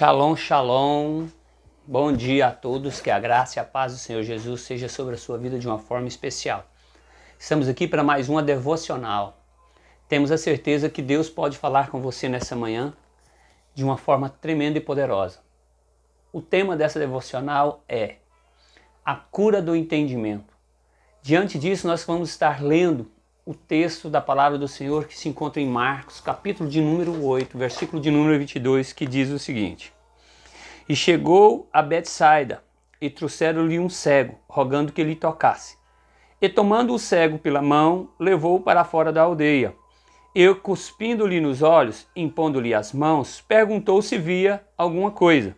Shalom, shalom. Bom dia a todos, que a graça e a paz do Senhor Jesus seja sobre a sua vida de uma forma especial. Estamos aqui para mais uma devocional. Temos a certeza que Deus pode falar com você nessa manhã de uma forma tremenda e poderosa. O tema dessa devocional é a cura do entendimento. Diante disso, nós vamos estar lendo o texto da palavra do Senhor que se encontra em Marcos, capítulo de número 8, versículo de número 22, que diz o seguinte: E chegou a Betsaida, e trouxeram-lhe um cego, rogando que lhe tocasse. E tomando o cego pela mão, levou-o para fora da aldeia. E, cuspindo-lhe nos olhos, impondo-lhe as mãos, perguntou se via alguma coisa.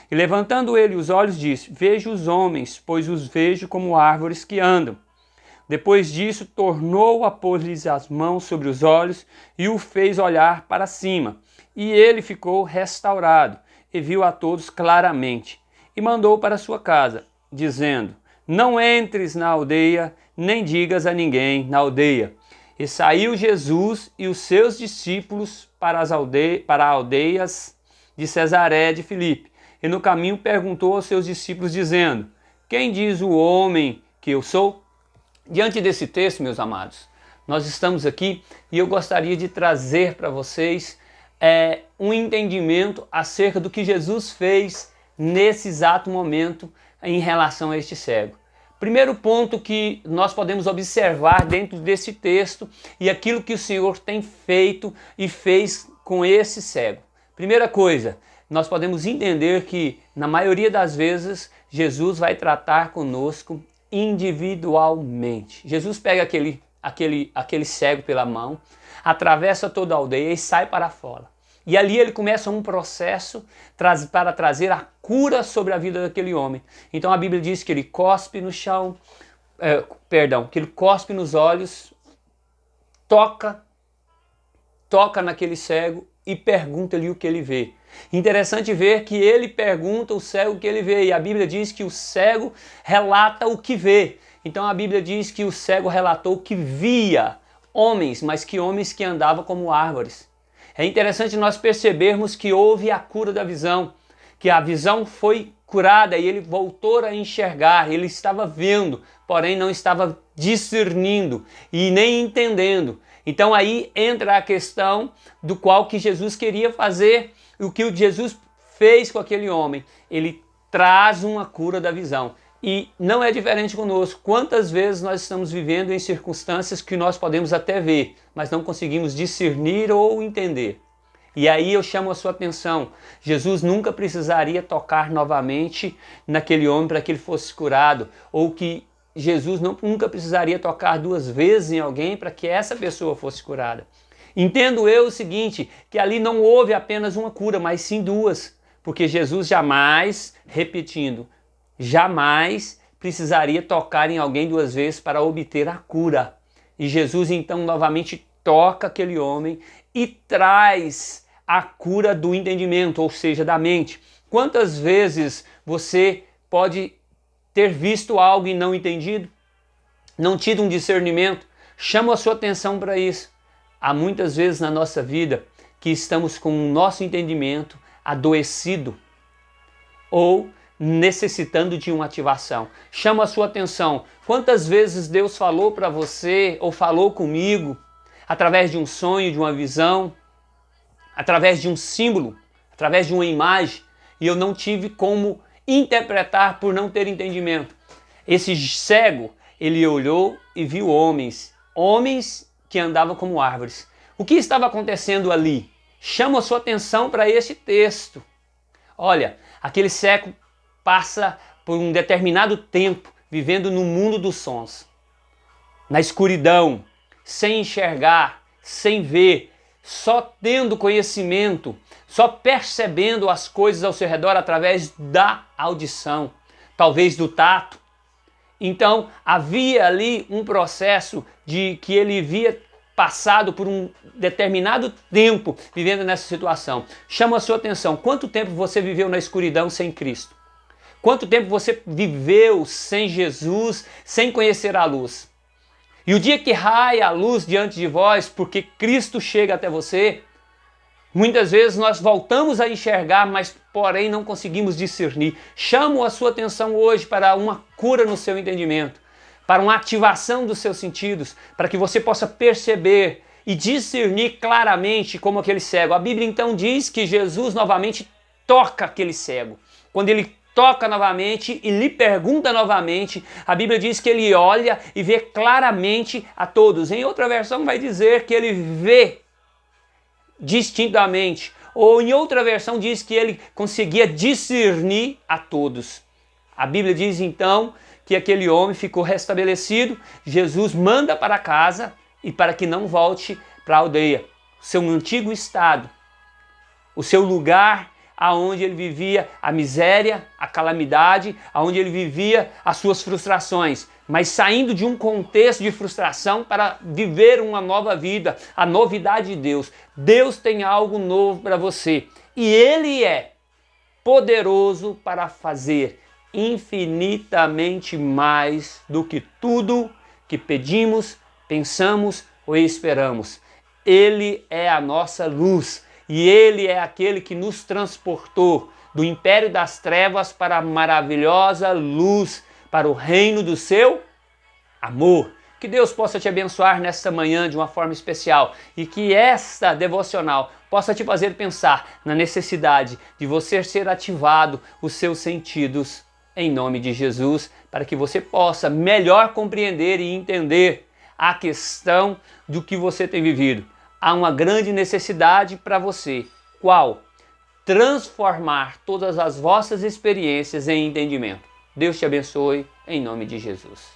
E levantando ele os olhos, disse: Vejo os homens, pois os vejo como árvores que andam. Depois disso, tornou a pôr-lhes as mãos sobre os olhos e o fez olhar para cima. E ele ficou restaurado e viu a todos claramente. E mandou para sua casa, dizendo: Não entres na aldeia, nem digas a ninguém na aldeia. E saiu Jesus e os seus discípulos para aldeias de Cesaré de Filipe. E no caminho perguntou aos seus discípulos, dizendo: Quem diz o homem que eu sou? Diante desse texto, meus amados, nós estamos aqui e eu gostaria de trazer para vocês um entendimento acerca do que Jesus fez nesse exato momento em relação a este cego. Primeiro ponto que nós podemos observar dentro desse texto e aquilo que o Senhor tem feito e fez com esse cego. Primeira coisa, nós podemos entender que na maioria das vezes Jesus vai tratar conosco individualmente. Jesus pega aquele cego pela mão, atravessa toda a aldeia e sai para fora. E ali ele começa um processo para trazer a cura sobre a vida daquele homem. Então a Bíblia diz que ele cospe no chão, que ele cospe nos olhos, toca naquele cego e pergunta-lhe o que ele vê. Interessante ver que ele pergunta ao cego o que ele vê, e a Bíblia diz que o cego relata o que vê. Então a Bíblia diz que o cego relatou que via homens, mas que homens que andavam como árvores. É interessante nós percebermos que houve a cura da visão, que a visão foi curada e ele voltou a enxergar, ele estava vendo, porém não estava discernindo e nem entendendo. Então aí entra a questão do qual que Jesus queria fazer, e o que Jesus fez com aquele homem. Ele traz uma cura da visão. E não é diferente conosco. Quantas vezes nós estamos vivendo em circunstâncias que nós podemos até ver, mas não conseguimos discernir ou entender. E aí eu chamo a sua atenção. Jesus nunca precisaria tocar novamente naquele homem para que ele fosse curado, ou que Jesus nunca precisaria tocar duas vezes em alguém para que essa pessoa fosse curada. Entendo eu o seguinte, que ali não houve apenas uma cura, mas sim duas, porque Jesus jamais, repetindo, jamais precisaria tocar em alguém duas vezes para obter a cura. E Jesus então novamente toca aquele homem e traz a cura do entendimento, ou seja, da mente. Quantas vezes você pode ter visto algo e não entendido? Não tido um discernimento? Chamo a sua atenção para isso. Há muitas vezes na nossa vida que estamos com o nosso entendimento adoecido ou necessitando de uma ativação. Chamo a sua atenção. Quantas vezes Deus falou para você ou falou comigo através de um sonho, de uma visão, através de um símbolo, através de uma imagem, e eu não tive como interpretar por não ter entendimento. Esse cego, ele olhou e viu homens que andavam como árvores. O que estava acontecendo ali? Chamo a sua atenção para esse texto. Olha, aquele cego passa por um determinado tempo vivendo no mundo dos sons, na escuridão, sem enxergar, sem ver, só tendo conhecimento, só percebendo as coisas ao seu redor através da audição, talvez do tato. Então havia ali um processo de que ele via passado por um determinado tempo vivendo nessa situação. Chama a sua atenção. Quanto tempo você viveu na escuridão sem Cristo? Quanto tempo você viveu sem Jesus, sem conhecer a luz? E o dia que raia a luz diante de vós, porque Cristo chega até você, Muitas vezes nós voltamos a enxergar, mas porém não conseguimos discernir. Chamo a sua atenção hoje para uma cura no seu entendimento, para uma ativação dos seus sentidos, para que você possa perceber e discernir claramente como aquele cego. A Bíblia então diz que Jesus novamente toca aquele cego. Quando ele toca novamente e lhe pergunta novamente, a Bíblia diz que ele olha e vê claramente a todos. Em outra versão vai dizer que ele vê distintamente, ou em outra versão diz que ele conseguia discernir a todos. A Bíblia diz então que aquele homem ficou restabelecido. Jesus manda para casa e para que não volte para a aldeia, seu antigo estado, o seu lugar aonde ele vivia a miséria, a calamidade, aonde ele vivia as suas frustrações, mas saindo de um contexto de frustração para viver uma nova vida, a novidade de Deus. Deus tem algo novo para você e Ele é poderoso para fazer infinitamente mais do que tudo que pedimos, pensamos ou esperamos. Ele é a nossa luz. E Ele é aquele que nos transportou do império das trevas para a maravilhosa luz, para o reino do seu amor. Que Deus possa te abençoar nesta manhã de uma forma especial e que esta devocional possa te fazer pensar na necessidade de você ser ativado os seus sentidos em nome de Jesus, para que você possa melhor compreender e entender a questão do que você tem vivido. Há uma grande necessidade para você. Qual? Transformar todas as vossas experiências em entendimento. Deus te abençoe, em nome de Jesus.